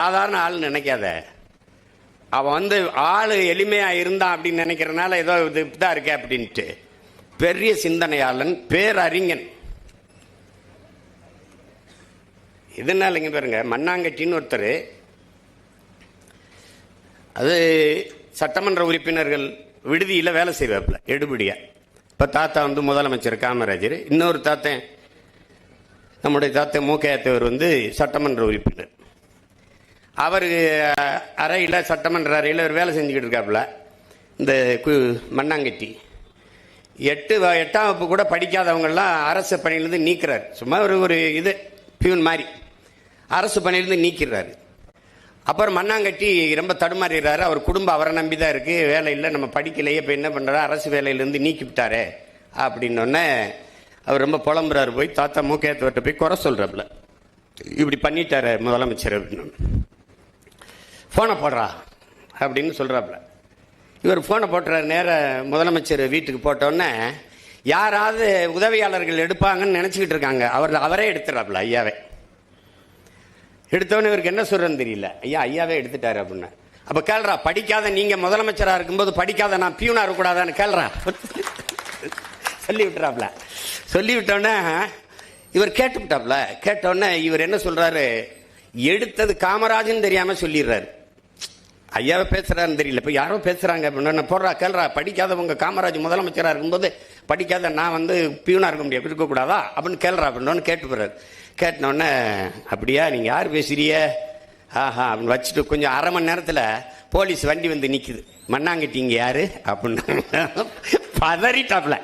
சாதாரண ஆள் நினைக்காத. அவன் வந்து ஆள் எளிமையா இருந்தான் அப்படின்னு நினைக்கிறனால ஏதோ இதுதான் இருக்க அப்படின்ட்டு. பெரிய சிந்தனையாளன், பேரறிஞன். இதனால இங்க பாருங்க, மண்ணாங்கட்டின்னு ஒருத்தர், அது சட்டமன்ற உறுப்பினர்கள் விடுதியில் வேலை செய்வாப்புல எடுபடியா. இப்போ தாத்தா வந்து முதலமைச்சர் காமராஜர், இன்னொரு தாத்தன் நம்முடைய தாத்தன் மூக்கையாத்தவர் வந்து சட்டமன்ற உறுப்பினர். அவர் அறையில், சட்டமன்ற அறையில் ஒரு வேலை செஞ்சுக்கிட்டு இருக்காப்புல. இந்த மண்ணாங்கட்டி 8ஆம் வகுப்பு கூட படிக்காதவங்கெல்லாம் அரசு பணியிலிருந்து நீக்கிறார். சும்மா ஒரு இது பியூன் மாதிரி அரசு பணியிலிருந்து நீக்கிறாரு. அப்புறம் மண்ணாங்கட்டி ரொம்ப தடுமாறுகிறாரு. அவர் குடும்பம் அவரை நம்பி தான் இருக்கு, வேலை இல்லை, நம்ம படிக்கலையே, இப்போ என்ன பண்ணுறாரு, அரசு வேலையிலேருந்து நீக்கி விட்டாரே அப்படின்னோடனே அவர் ரொம்ப புலம்புறாரு. போய் தாத்தா மூக்கையத்தவர்கிட்ட போய் குறை சொல்கிறாப்புல, இப்படி பண்ணிட்டாரு முதலமைச்சர் அப்படின்னு. ஃபோனை போடுறா அப்படின்னு சொல்கிறாப்புல. இவர் ஃபோனை போட்டுறாரு. நேராக முதலமைச்சர் வீட்டுக்கு போட்டோன்னே யாராவது உதவியாளர்கள் எடுப்பாங்கன்னு நினச்சிக்கிட்டு இருக்காங்க. அவரே எடுத்துறாப்புல, ஐயாவே எடுத்தவொன்னே இவருக்கு என்ன சொல்றதுன்னு தெரியல. ஐயாவே எடுத்துட்டாரு அப்படின்னு. அப்போ கேள்றா, படிக்காத நீங்கள் முதலமைச்சராக இருக்கும்போது படிக்காத நான் பியூனா இருக்கக்கூடாதான்னு கேள்றா சொல்லி விட்டுறாப்புல. சொல்லி விட்டோன்னே இவர் கேட்டுவிட்டாப்புல. கேட்டோடனே இவர் என்ன சொல்றாரு, எடுத்தது காமராஜன்னு தெரியாம சொல்லிடுறாரு. ஐயாவை பேசுறாருன்னு தெரியல, இப்போ யாரோ பேசுறாங்க அப்படின்னு. போடுறா கேள்றா, படிக்காதவங்க காமராஜ் முதலமைச்சராக இருக்கும்போது படிக்காத நான் வந்து பியூனா இருக்க முடியாது, இருக்கக்கூடாதா அப்படின்னு கேள்றா அப்படின்னு கேட்டு போறாரு. கேட்டனோடனே, அப்படியா, நீங்கள் யார் பேசுறிய, ஆஹா அப்படின்னு வச்சுட்டு கொஞ்சம் அரை மணி நேரத்தில் போலீஸ் வண்டி வந்து நிற்குது. மண்ணாங்கட்டிங்க யாரு அப்படின்னு பதறிட்டாப்ல.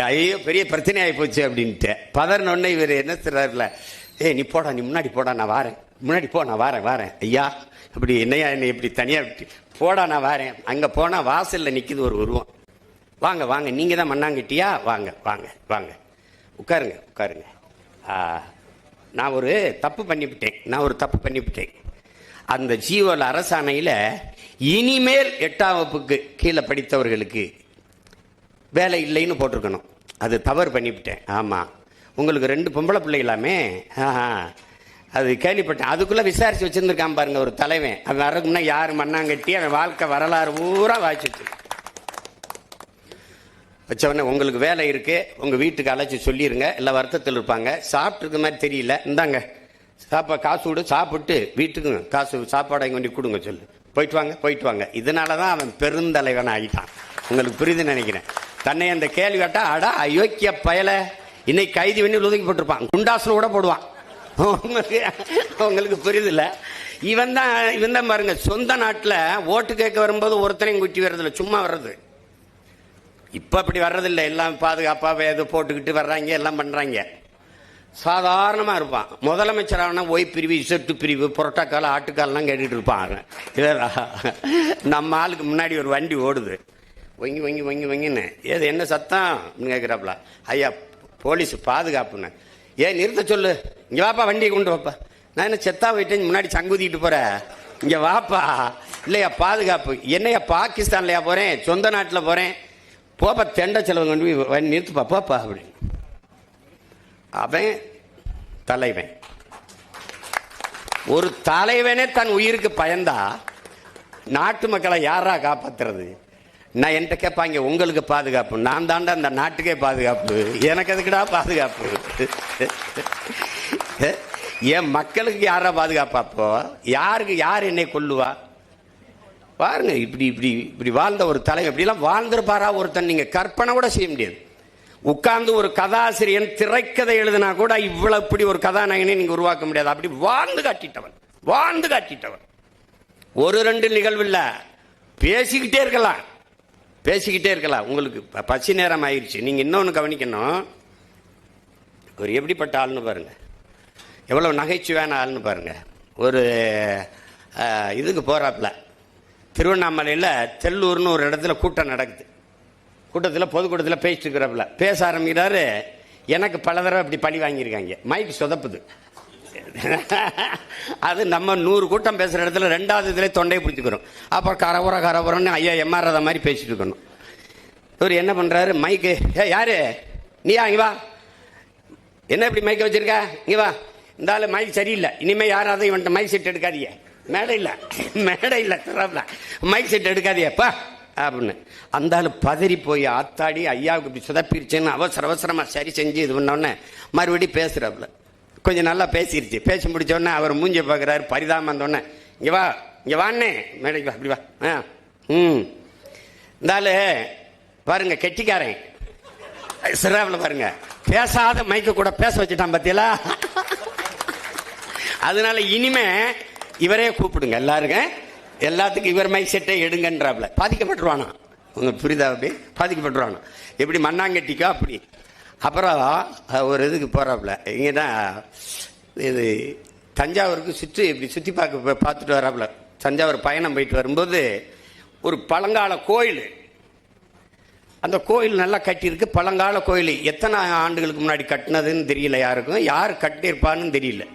ஐயோ பெரிய பிரச்சனை ஆகி போச்சு அப்படின்ட்டு பதறினோடனே இவர் என்ன சொல்றாருல, நீ போடா, நீ முன்னாடி போடா, நான் வாரேன், முன்னாடி போ, நான் வாரேன் ஐயா, அப்படி என்னையா என்னை இப்படி தனியாக விட்டு போடா, நான் வாரேன். அங்கே போனால் வாசலில் நிற்குது ஒரு உருவம். வாங்க வாங்க, நீங்கள் தான் மண்ணாங்கட்டியா, வாங்க வாங்க வாங்க, உட்காருங்க. நான் ஒரு தப்பு பண்ணிவிட்டேன். அந்த ஜீவோல அரசாணையில் இனிமேல் 8ஆம் வகுப்புக்கு கீழே படித்தவர்களுக்கு வேலை இல்லைன்னு போட்டிருக்கணும். அது தவறு பண்ணிவிட்டேன். ஆமாம், உங்களுக்கு 2 பொம்பளை பிள்ளைகளாமே, அது கேள்விப்பட்டேன். அதுக்குள்ளே விசாரித்து வச்சுருந்துருக்கான் பாருங்க ஒரு தலைவன். அவன் வரக்குன்னா யார் மண்ணாங்கட்டி, அவன் வாழ்க்கை வரலாறு பூரா வாய்ச்சிட்டு வச்சவொடனே, உங்களுக்கு வேலை இருக்கு, உங்கள் வீட்டுக்கு அழைச்சி சொல்லிடுங்க, எல்லாம் வருத்தத்தில் இருப்பாங்க, சாப்பிட்டு இருக்க மாதிரி தெரியல, இந்தாங்க காசு விடு, சாப்பிட்டு வீட்டுக்கு காசு சாப்பாடை கொண்டு கொடுங்க சொல்லு, போயிட்டு வாங்க. இதனால தான் அவன் பெருந்தலைவன் ஆகிட்டான். உங்களுக்கு புரியுதுன்னு நினைக்கிறேன். தன்னை அந்த கேள்வி கேட்டா, அடா அயோக்கிய பயலை, இன்னைக்கு கைது பண்ணி ஒதுக்கி போட்டிருப்பான், குண்டாசுல கூட போடுவான். உங்களுக்கு புரியுதுல்ல? இவன் தான் பாருங்க, சொந்த நாட்டில் ஓட்டு கேட்க வரும்போது ஒருத்தனையும் குட்டி வர்றதில்ல, சும்மா வர்றது. இப்போ அப்படி வர்றதில்லை, எல்லாம் பாதுகாப்பாக எது போட்டுக்கிட்டு வர்றாங்க, எல்லாம் பண்ணுறாங்க. சாதாரணமாக இருப்பான். முதலமைச்சரான ஒய் பிரிவு, இசட்டு பிரிவு, புரோட்டோக்கால், ஆட்டுக்கால்லாம் கேட்டுக்கிட்டு இருப்பான். நம்ம ஆளுக்கு முன்னாடி ஒரு வண்டி ஓடுது, வங்கின்னு, ஏது என்ன சத்தம் கேட்குறாப்புல. ஐயா போலீஸ் பாதுகாப்புன்னு. ஏன் நிறுத்த சொல்லு, இங்கே வாப்பா, வண்டியை கொண்டு வாப்பா. நான் என்ன செத்தா போயிட்டேன், முன்னாடி சங்குதிக்கிட்டு போகிறேன், இங்கே வாப்பா. இல்லையா பாதுகாப்பு, என்னையா பாகிஸ்தான்லையா போகிறேன், சொந்த நாட்டில் போகிறேன், போப்பா, தெண்ட செலவு கொண்டு போய் நிறுத்துப்பா, போப்பா அப்படின்னு. அவன் தலைவன். ஒரு தலைவனே தன் உயிருக்கு பயந்தா நாட்டு மக்களை யாரா காப்பாத்துறது? நான் என்கிட்ட கேட்பாங்க, உங்களுக்கு பாதுகாப்பு, நான் தாண்டா அந்த நாட்டுக்கே பாதுகாப்பு, எனக்கு எதுக்குடா பாதுகாப்பு? என் மக்களுக்கு யாரா பாதுகாப்பாப்போ? யார் என்னை கொல்லுவா? பாருங்க, இப்படி வாழ்ந்த ஒரு தலைவர், இப்படிலாம் வாழ்ந்திருப்பாரா ஒருத்தன்? நீங்க கற்பனை கூட செய்ய முடியாது. உட்கார்ந்து ஒரு கதாசிரியன் திரைக்கதை எழுதினா கூட இவ்வளவு இப்படி ஒரு கதாநாயகனை நீங்க உருவாக்க முடியாது. அப்படி வாழ்ந்து காட்டிட்டவன். ஒரு 2 நிகழ்வு இல்ல, பேசிக்கிட்டே இருக்கலாம். உங்களுக்கு பசி நேரம் ஆயிடுச்சு. நீங்க இன்னொன்னு கவனிக்கணும், ஒரு எப்படிப்பட்ட ஆள்னு பாருங்க, எவ்வளவு நகைச்சுவையான ஆள்னு பாருங்க. ஒரு இதுக்கு போறாப்புல, திருவண்ணாமலையில் தெல்லூர்னு ஒரு இடத்துல கூட்டம் நடக்குது. பொதுக்கூட்டத்தில் பேசிட்டு இருக்கிறப்பல பேச ஆரம்பிக்கிறாரு. எனக்கு பல தடவை அப்படி பழி வாங்கியிருக்காங்க, மைக்கு சொதப்புது. அது நம்ம 100 கூட்டம் பேசுகிற இடத்துல 2வது இதில் தொண்டையை பிடிச்சிக்கிறோம். அப்புறம் கரபுரன்னு ஐயா எம்ஆர்றத மாதிரி பேசிட்டு இருக்கணும். இவர் என்ன பண்ணுறாரு, மைக்கு, யாரு நீயா, இங்கே வா, என்ன இப்படி மைக்கை வச்சிருக்க, இங்கே வா, இந்த ஆள் மைக் சரியில்லை, இனிமேல் யாராவது இவன்ட்ட மைக் செட் எடுக்காதீங்க மேடையில் மைக் செட் எடுக்காதியாப்பா அப்படின்னு அந்த ஆள் பதறி போய் ஆத்தாடி ஐயாவுக்கு இப்படி சுதப்பிருச்சுன்னு அவசரமாக சரி செஞ்சு இது பண்ணோடனே மறுபடியும் பேசுகிறாப்புல. கொஞ்சம் நல்லா பேசிருச்சு. பேசி முடிச்சோடனே அவர் மூஞ்ச பார்க்குறாரு. பரிதாபம் வந்தோடனே இங்கே வாண்ணே மேடைக்கு வா, அப்படி வா. இந்த ஆள் பாருங்க கெட்டிக்காரன் சிறாவில் பாருங்க, பேசாத மைக்க கூட பேச வச்சுட்டான் பத்தியலா. அதனால இனிமே இவரே கூப்பிடுங்க எல்லாத்துக்கும் இவர் மைக் செட்டை எடுங்கன்றாப்ல. பாதிக்கப்பட்டுருவானா உங்க புரிதா? அப்படி பாதிக்கப்பட்டுருவானா எப்படி மண்ணாங்கட்டிக்கோ அப்படி. அப்புறம் ஒரு இதுக்கு போறாப்புல. இங்கதான் இது தஞ்சாவூருக்கு சுற்றி பார்த்துட்டு வராப்புல. தஞ்சாவூர் பயணம் போயிட்டு வரும்போது ஒரு பழங்கால கோயில், அந்த கோயில் நல்லா கட்டியிருக்கு. பழங்கால கோயில் எத்தனை ஆண்டுகளுக்கு முன்னாடி கட்டினதுன்னு தெரியல, யார் கட்டியிருப்பான்னு தெரியல.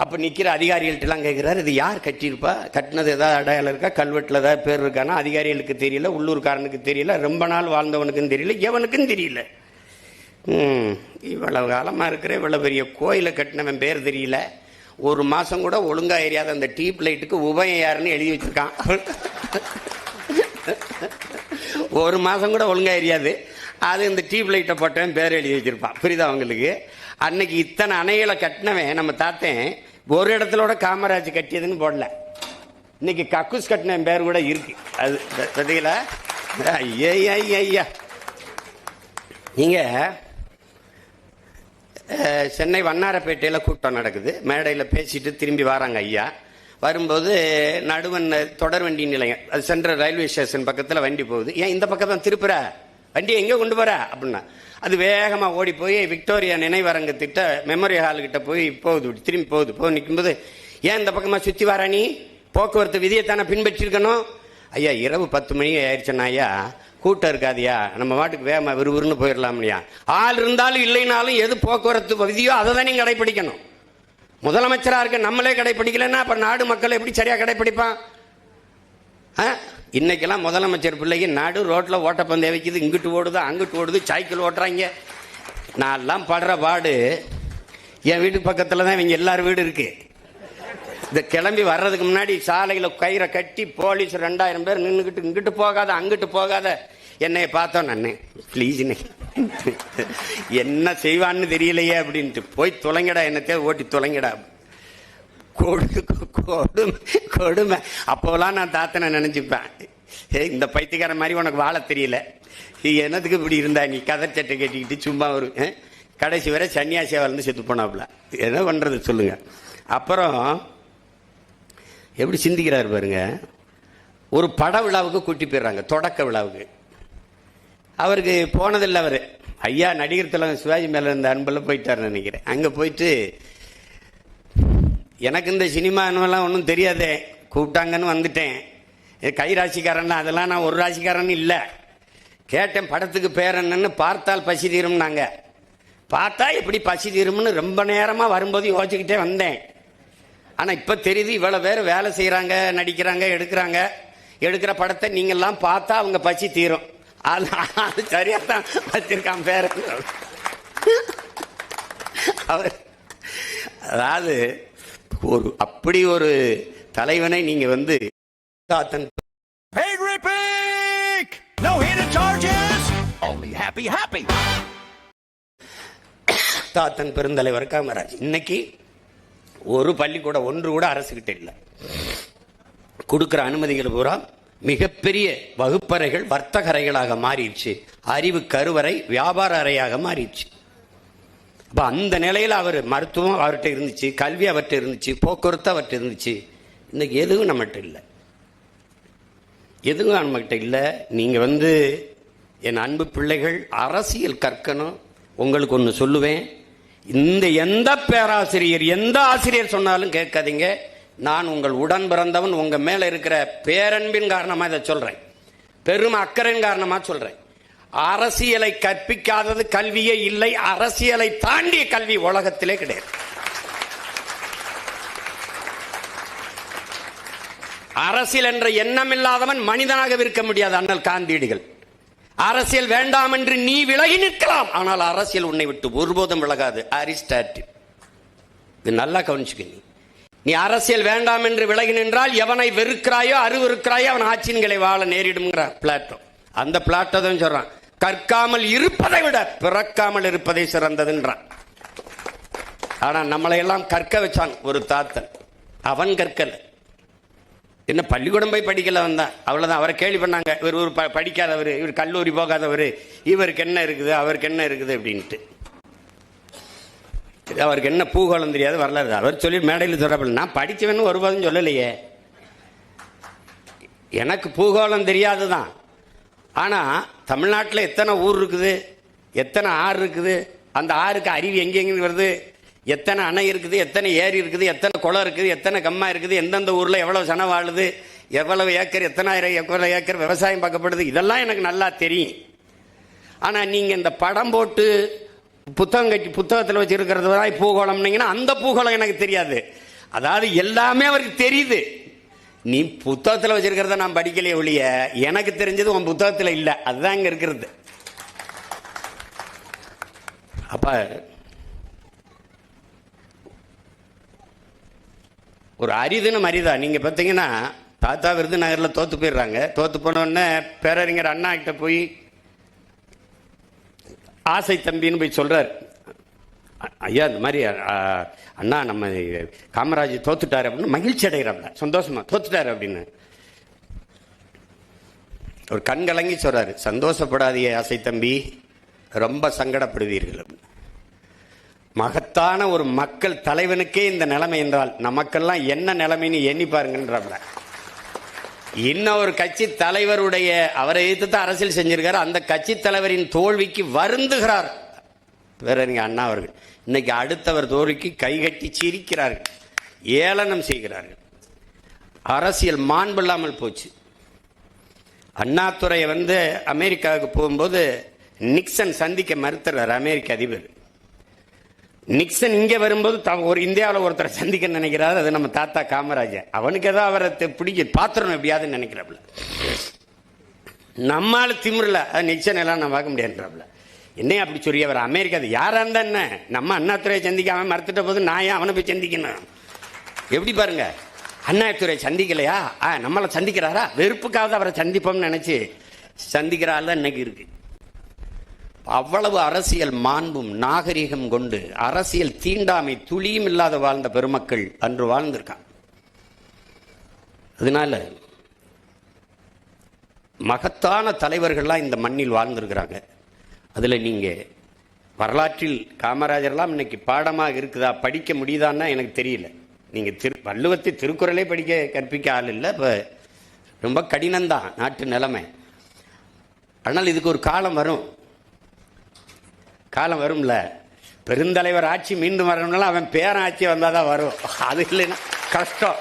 அப்போ நிற்கிற அதிகாரிகள்ட்டெல்லாம் கேட்குறாரு, இது யார் கட்டியிருப்பா, கட்டினது ஏதாவது அடையாளம் இருக்கா, கல்வெட்டில் ஏதாவது பேர் இருக்கானா? அதிகாரிகளுக்கு தெரியல, உள்ளூர்காரனுக்கு தெரியல, ரொம்ப நாள் வாழ்ந்தவனுக்கும் தெரியல, எவனுக்கும் தெரியல. இவ்வளவு காலமாக இருக்கிற இவ்வளோ பெரிய கோயிலை கட்டினவன் பேர் தெரியல. ஒரு மாதம் கூட ஒழுங்காக எரியாத அந்த டீப் லைட்டுக்கு உபயம் யாருன்னு எழுதி வச்சிருக்கான். ஒரு மாதம் கூட ஒழுங்காக எரியாது, அது இந்த டியூப் லைட்டை போட்டவன் பேர் எழுதி வச்சிருப்பான். புரியுதா அவங்களுக்கு? அன்னைக்கு இத்தனை அணைகளை கட்டினவன் நம்ம தாத்தன் ஒரு இடத்துல காமராஜ் கட்டியதுன்னு போடல. இன்னைக்கு கக்கூஸ் கட்டின பேர் கூட இருக்கு. அது பார்த்தீங்களா? ஐயா நீங்க சென்னை வண்ணாரப்பேட்டையில் கூட்டம் நடக்குது. மேடையில் பேசிட்டு திரும்பி வராங்க ஐயா. வரும்போது நடுவன் தொடர் வண்டி நிலையம், அது சென்ட்ரல் ரயில்வே ஸ்டேஷன் பக்கத்தில் வண்டி போகுது. ஏன் இந்த பக்கம் தான் திருப்புற, வண்டியை எங்கே கொண்டு போற அப்படின்னா, அது வேகமாக ஓடி போய் விக்டோரியா நினைவரங்கத்திட்ட மெமோரியல் ஹால்கிட்ட போய் போகுது, திரும்பி போகுது. நிற்கும்போது ஏன் இந்த பக்கமாக சுற்றி வர, நீ போக்குவரத்து விதியைத்தானே பின்பற்றிருக்கணும். ஐயா இரவு 10 மணி ஆயிடுச்சுன்னா ஐயா கூட்டம் இருக்காதியா, நம்ம வாட்டுக்கு வேகமா விறுவிறுன்னு போயிடலாம்லையா. ஆள் இருந்தாலும் இல்லைனாலும் எது போக்குவரத்து விதியோ அதை தான் நீங்க கடைப்பிடிக்கணும். முதலமைச்சராக இருக்க நம்மளே கடைப்பிடிக்கலன்னா அப்ப நாடு மக்கள் எப்படி சரியா கடைப்பிடிப்பான்? இன்னைக்கெல்லாம் முதலமைச்சர் பிள்ளைக்கு நாடு ரோட்ல ஓட்டப்பந்தயம் வைக்குது, இங்கிட்டு ஓடுது அங்கிட்டு ஓடுது, சைக்கிள் ஓட்டுறாங்க. நான் எல்லாம் படுற பாடு. என் வீட்டு பக்கத்துல தான் இவங்க எல்லாரும் வீடு இருக்கு. இந்த கிளம்பி வர்றதுக்கு முன்னாடி சாலையில கயிறை கட்டி போலீஸ் 2000 பேர் நின்றுக்கிட்டு இங்கிட்டு போகாத அங்கிட்டு போகாத. என்னைய பார்த்தோம் நான், ப்ளீஸ் என்ன செய்வான்னு தெரியலையே அப்படின்ட்டு, போய் தொலைங்கடா, என்னத்தையே ஓட்டி தொலைங்கடா. கொடுமை. அப்போலாம் நான் தாத்தனை நினைச்சுப்பேன், இந்த பைத்தியக்கார மாதிரி உனக்கு வாழ தெரியல, என்னத்துக்கு இப்படி இருந்தா நீ கதை சட்டை கட்டிக்கிட்டு சும்மா ஒரு. கடைசி வரை சன்னியாசியா வளர்ந்து செத்து போனாப்புல. என்ன பண்றது சொல்லுங்க. அப்புறம் எப்படி சிந்திக்கிறாரு பாருங்க. ஒரு பட விழாவுக்கு கூட்டி போயிடுறாங்க, தொடக்க விழாவுக்கு. அவருக்கு போனதில்லை. அவர் ஐயா நடிகர் தலைவர் சிவாஜி மேல இருந்த அன்புல போயிட்டாருன்னு நினைக்கிறேன். அங்க போயிட்டு எனக்கு இந்த சினிமாலாம் ஒன்றும் தெரியாதே, கூப்பிட்டாங்கன்னு வந்துட்டேன். கை ராசிக்காரன் அதெல்லாம் நான் ஒரு ராசிக்காரன் இல்லை. கேட்டேன் படத்துக்கு பேர் என்னன்னு. பார்த்தால் பசி தீரும்னாங்க. பார்த்தா எப்படி பசி தீரும்னு ரொம்ப நேரமாக வரும்போது யோசிச்சுக்கிட்டே வந்தேன். ஆனால் இப்போ தெரியுது இவ்வளோ பேர் வேலை செய்கிறாங்க, நடிக்கிறாங்க, எடுக்கிற படத்தை நீங்கள்லாம் பார்த்தா அவங்க பசி தீரும். அது சரியாக தான் வச்சிருக்கான் பேர். அவர் அதாவது அப்படி ஒரு தலைவனை நீங்க தாத்தன் தாத்தன் பெருந்தலைவர் காமராஜ். இன்னைக்கு ஒரு பள்ளிக்கூடம் ஒன்று கூட அரசுகிட்ட இல்லை. கொடுக்கிற அனுமதிகள் பூரா மிகப்பெரிய வகுப்பறைகள் வர்த்தக அறைகளாக மாறிடுச்சு, அறிவு கருவறை வியாபார அறையாக மாறிடுச்சு. அப்ப அந்த நிலையில் அவர் மருத்துவம் அவர்கிட்ட இருந்துச்சு, கல்வி அவர்கிட்ட இருந்துச்சு, போக்குவரத்து அவர்கிட்ட இருந்துச்சு. இன்னைக்கு எதுவும் நம்மகிட்ட இல்லை, எதுவும் நம்மகிட்ட இல்லை. நீங்க என் அன்பு பிள்ளைகள் அரசியல் கற்கணும். உங்களுக்கு ஒன்று சொல்லுவேன், இந்த எந்த பேராசிரியர் எந்த ஆசிரியர் சொன்னாலும் கேட்காதீங்க. நான் உங்கள் உடன் பிறந்தவன், உங்க மேல இருக்கிற பேரன்பின் காரணமா இதை சொல்றேன், பெரும் அக்கறையின் காரணமா சொல்றேன். அரசியலை கற்பிக்காதது கல்வியே இல்லை. அரசியலை தாண்டிய கல்வி உலகத்திலே கிடையாது. அரசியல் என்ற எண்ணம் இல்லாதவன் மனிதனாக இருக்க முடியாது. அண்ணல் காந்தியடிகள், அரசியல் வேண்டாம் என்று நீ விலகி நிற்கலாம், ஆனால் அரசியல் உன்னை விட்டு ஒருபோதும் விலகாது. அரிஸ்டாட்டில். இது நல்லா கவனிச்சுக்க. நீ அரசியல் வேண்டாம் என்று விலகி நின்றால் எவனை வெறுக்கிறாயோ அருவருக்கிறாயோ அவன் ஆட்சின்களை வாழ நேரிடும்ங்கிறார் பிளாட்டோ. அந்த பிளாட்டோ தான் சொல்றான், கற்காமல் இருப்பதை விட பிறக்காமல் இருப்பதை சிறந்ததுன்றான். ஆனா நம்மளை எல்லாம் கற்க வச்சான் ஒரு தாத்தன். அவன் கற்கல, என்ன பள்ளிக்கூடம் போய் படிக்கல வந்தான், அவ்வளவுதான். அவரை கேள்வி பண்ணாங்க, இவர் ஒரு படிக்காதவர், இவர் கல்லூரி போகாதவர், இவருக்கு என்ன இருக்குது அவருக்கு என்ன இருக்குது அப்படின்ட்டு. அவருக்கு என்ன பூகோளம் தெரியாது, வரலாறு. அவர் சொல்லி மேடையில் சொல்றப்ப நான் படிச்சவன்னு ஒருபோதும் சொல்லலையே, எனக்கு பூகோளம் தெரியாதுதான். ஆனா தமிழ்நாட்டில் எத்தனை ஊர் இருக்குது, எத்தனை ஆறு இருக்குது, அந்த ஆறுக்கு அருவி எங்கெங்க வருது, எத்தனை அணை இருக்குது, எத்தனை ஏரி இருக்குது, எத்தனை குளம் இருக்குது, எத்தனை கம்மா இருக்குது, எந்தெந்த ஊரில் எவ்வளவு சனம் வாழுது, எவ்வளவு ஏக்கர், எவ்வளவு ஏக்கர் விவசாயம் பார்க்கப்படுது, இதெல்லாம் எனக்கு நல்லா தெரியும். ஆனால் நீங்கள் இந்த படம் போட்டு புத்தகம் கட்டி புத்தகத்தில் வச்சிருக்கிறது தான் பூகோளம்னீங்கன்னா அந்த பூகோளம் எனக்கு தெரியாது. அதாவது எல்லாமே அவருக்கு தெரியுது. நீ புத்தகத்தில் வச்சிருக்கிறத நான் படிக்கலையே ஒழிய எனக்கு தெரிஞ்சது உன் புத்தகத்தில் இல்லை. அதுதான் இங்கே இருக்கிறது. அப்ப ஒரு அரிதினம் அரிதா. நீங்க பார்த்தீங்கன்னா தாத்தா விருதுநகரில் தோத்து போயிடுறாங்க. தோத்து போனோடனே பேரறிஞர் அண்ணா கிட்ட போய் ஆசை தம்பின்னு போய் சொல்றாரு, ஐயா இந்த மாதிரி அண்ணா நம்ம காமராஜ் தோத்துட்டாரு அப்படின்னு மகிழ்ச்சி அடைகிறாப்ல, சந்தோஷமா தோத்துட்டாரு அப்படின்னு. ஒரு கண் கலங்கி சொல்றாரு, சந்தோஷப்படாதீங்க ஆசை தம்பி, ரொம்ப சங்கடப்படுவீர்கள் அப்படின்னு. மகத்தான ஒரு மக்கள் தலைவனுக்கே இந்த நிலைமை என்றால் நமக்கெல்லாம் என்ன நிலைமைன்னு எண்ணி பாருங்கன்றாப்ல. இன்னும் ஒரு கட்சி தலைவருடைய, அவரை எதிர்த்து அரசியல் செஞ்சிருக்காரு, அந்த கட்சி தலைவரின் தோல்விக்கு வருந்துகிறார் பேரறிஞர் அண்ணா அவர்கள். இன்னைக்கு அடுத்தவர் தோல்விக்கு கைகட்டி சிரிக்கிறார்கள், ஏளனம் செய்கிறார்கள். அரசியல் மாண்பு இல்லாமல் போச்சு. அண்ணாதுரை அமெரிக்காவுக்கு போகும்போது நிக்சன் சந்திக்க மறுத்துறார் அமெரிக்க அதிபர். நிக்சன் இங்கே வரும்போது ஒரு இந்தியாவில் ஒருத்தரை சந்திக்க நினைக்கிறாரு, அது நம்ம தாத்தா காமராஜர். அவனுக்கு ஏதோ அவரை பிடிக்க பாத்திரம் எப்படியாதுன்னு நினைக்கிறாப்புல. நம்மால திமிரல நிக்சன் எல்லாம் நான் பார்க்க முடியாதுன்றாப்புல. என்னையா அப்படி சொல்லி அவர் அமெரிக்கா யாரா இருந்தா என்ன, நம்ம அண்ணாதுரையை சந்திக்காம மறுத்துட்ட போது நான் ஏன் அவனை போய் சந்திக்கணும்? எப்படி பாருங்க, அண்ணாதுரை சந்திக்கலையா, நம்மளை சந்திக்கிறாரா, வெறுப்புக்காவது அவரை சந்திப்போம்னு நினைச்சு சந்திக்கிறாள் தான் இன்னைக்கு இருக்கு. அவ்வளவு அரசியல் மாண்பும் நாகரிகம் கொண்டு அரசியல் தீண்டாமை துளியும் இல்லாத வாழ்ந்த பெருமக்கள் அன்று வாழ்ந்திருக்காங்க. அதனால மகத்தான தலைவர்கள்லாம் இந்த மண்ணில் வாழ்ந்திருக்கிறாங்க. அதுல நீங்க வரலாற்றில் காமராஜர்லாம் இன்னைக்கு பாடமாக இருக்குதா, படிக்க முடியுதான்னா எனக்கு தெரியல. நீங்க வள்ளுவத்தை திருக்குறளே படிக்க கற்பிக்க ஆள் இல்லை. இப்போ ரொம்ப கடினம்தான் நாட்டு நிலைமை. ஆனால் இதுக்கு ஒரு காலம் வரும், காலம் வரும்ல. பெருந்தலைவர் ஆட்சி மீண்டும் வரணும்னால அவன் பேரன் ஆட்சி வந்தாதான் வரும். அது இல்லைன்னா கஷ்டம்.